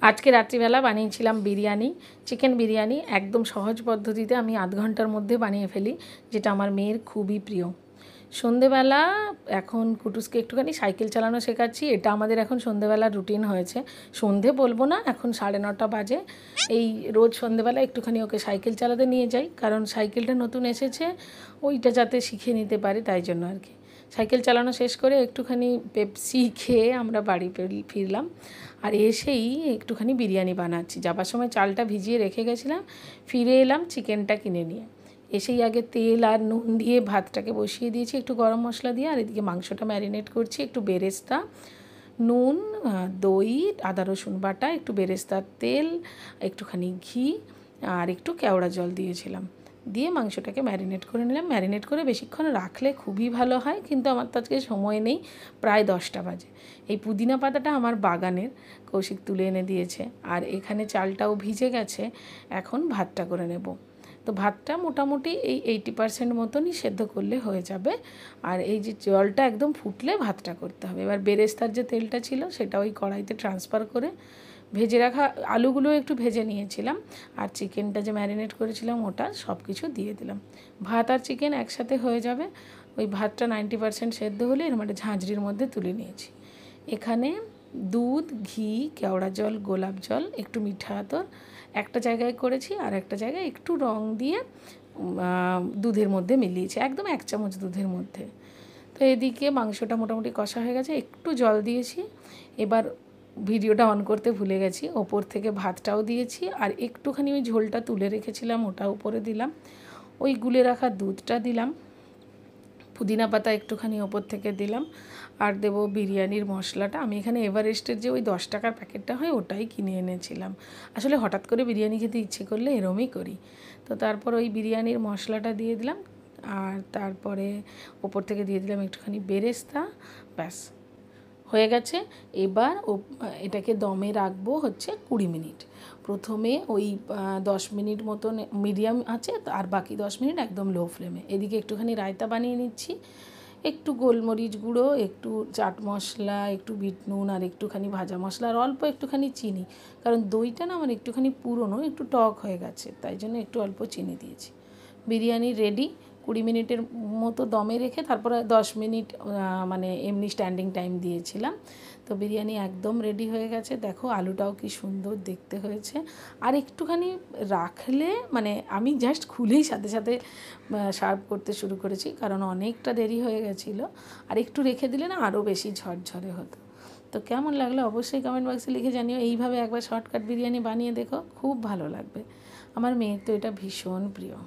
আজকে রাত্রিবেলা বানিয়েছিলাম বিরিয়ানি, চিকেন বিরিয়ানি। একদম সহজ পদ্ধতিতে আমি আধ ঘন্টার মধ্যে বানিয়ে ফেলি, যেটা আমার মেয়ের খুবই প্রিয়। সন্ধেবেলা এখন কুটুসকে একটুখানি সাইকেল চালানো শেখাচ্ছি। এটা আমাদের এখন সন্ধেবেলার রুটিন হয়েছে। সন্ধে বলবো না, এখন 9:30 বাজে। এই রোজ সন্ধেবেলা একটুখানি ওকে সাইকেল চালাতে নিয়ে যাই, কারণ সাইকেলটা নতুন এসেছে, ওইটা যাতে শিখে নিতে পারে, তাই জন্য আর কি। সাইকেল চালানো শেষ করে একটুখানি পেপসি খেয়ে আমরা বাড়ি ফিরলাম। আর এসেই একটুখানি বিরিয়ানি বানাচ্ছি। যাবার সময় চালটা ভিজিয়ে রেখে গেছিলাম, ফিরে এলাম চিকেনটা কিনে নিয়ে। এসেই আগে তেল আর নুন দিয়ে ভাতটাকে বসিয়ে দিয়েছি একটু গরম মশলা দিয়ে, আর এদিকে মাংসটা ম্যারিনেট করছি। একটু বেরেস্তা, নুন, দই, আদা রসুন বাটা, একটু বেরেস্তার তেল, একটুখানি ঘি আর একটু কেওড়া জল দিয়েছিলাম। দিয়ে মাংসটাকে ম্যারিনেট করে নিলাম। ম্যারিনেট করে বেশিক্ষণ রাখলে খুবই ভালো হয়, কিন্তু আমার তো আজকে সময় নেই, প্রায় 10টা বাজে। এই পুদিনা পাতাটা আমার বাগানের, কৌশিক তুলে এনে দিয়েছে। আর এখানে চালটাও ভিজে গেছে, এখন ভাতটা করে নেব। তো ভাতটা মোটামুটি এই 80% মতনই সেদ্ধ করলে হয়ে যাবে। আর এই যে জলটা একদম ফুটলে ভাতটা করতে হবে। এবার বেরেস্তার যে তেলটা ছিল সেটা ওই কড়াইতে ট্রান্সফার করে ভেজে রাখা আলুগুলো একটু ভেজে নিয়েছিলাম, আর চিকেনটা যে ম্যারিনেট করেছিলাম ওটা সব কিছু দিয়ে দিলাম। ভাত আর চিকেন একসাথে হয়ে যাবে। ওই ভাতটা 90% সেদ্ধ হলে এর মানে ঝাঁঝরির মধ্যে তুলে নিয়েছি। এখানে দুধ, ঘি, কেওড়া জল, গোলাপ জল, একটু মিঠা আতর একটা জায়গায় করেছি, আর একটা জায়গায় একটু রং দিয়ে দুধের মধ্যে মিলিয়েছি, একদম 1 চামচ দুধের মধ্যে। তো এদিকে মাংসটা মোটামুটি কষা হয়ে গেছে, একটু জল দিয়েছি। এবার ভিডিওটা অন করতে ভুলে গেছি, ওপর থেকে ভাতটাও দিয়েছি, আর একটুখানি ওই ঝোলটা তুলে রেখেছিলাম ওটা উপরে দিলাম, ওই গুলে রাখা দুধটা দিলাম, পুদিনা পাতা একটুখানি ওপর থেকে দিলাম, আর দেবো বিরিয়ানির মশলাটা। আমি এখানে এভারেস্টের যে ওই 10 টাকার প্যাকেটটা হয় ওটাই কিনে এনেছিলাম। আসলে হঠাৎ করে বিরিয়ানি খেতে ইচ্ছে করলে এরমই করি। তো তারপর ওই বিরিয়ানির মশলাটা দিয়ে দিলাম, আর তারপরে ওপর থেকে দিয়ে দিলাম একটুখানি বেরেস্তা। ব্যাস হয়ে গেছে। এবার এটাকে দমে রাখবো হচ্ছে 20 মিনিট। প্রথমে ওই 10 মিনিট মতন মিডিয়াম আছে, আর বাকি 10 মিনিট একদম লো ফ্লেমে। এদিকে একটুখানি রায়তা বানিয়ে নিচ্ছি, একটু গোলমরিচ গুঁড়ো, একটু চাট মশলা, একটু বিট নুন, আর একটুখানি ভাজা মশলা, আর অল্প একটুখানি চিনি, কারণ দইটা না আমার একটুখানি পুরনো, একটু টক হয়ে গেছে, তাই জন্য একটু অল্প চিনি দিয়েছি। বিরিয়ানি রেডি। 20 মিনিটের মতো দমে রেখে তারপরে 10 মিনিট মানে এমনি স্ট্যান্ডিং টাইম দিয়েছিলাম। তো বিরিয়ানি একদম রেডি হয়ে গেছে। দেখো আলুটাও কি সুন্দর দেখতে হয়েছে। আর একটুখানি রাখলে, মানে আমি জাস্ট খুলেই সাথে সাথে সার্ভ করতে শুরু করেছি, কারণ অনেকটা দেরি হয়ে গেছিলো। আর একটু রেখে দিলে না আরও বেশি ঝরঝরে হতো। তো কেমন লাগলো অবশ্যই কমেন্ট বক্সে লিখে জানিও। এইভাবে একবার শর্টকাট বিরিয়ানি বানিয়ে দেখো, খুব ভালো লাগবে। আমার মেয়ের তো এটা ভীষণ প্রিয়।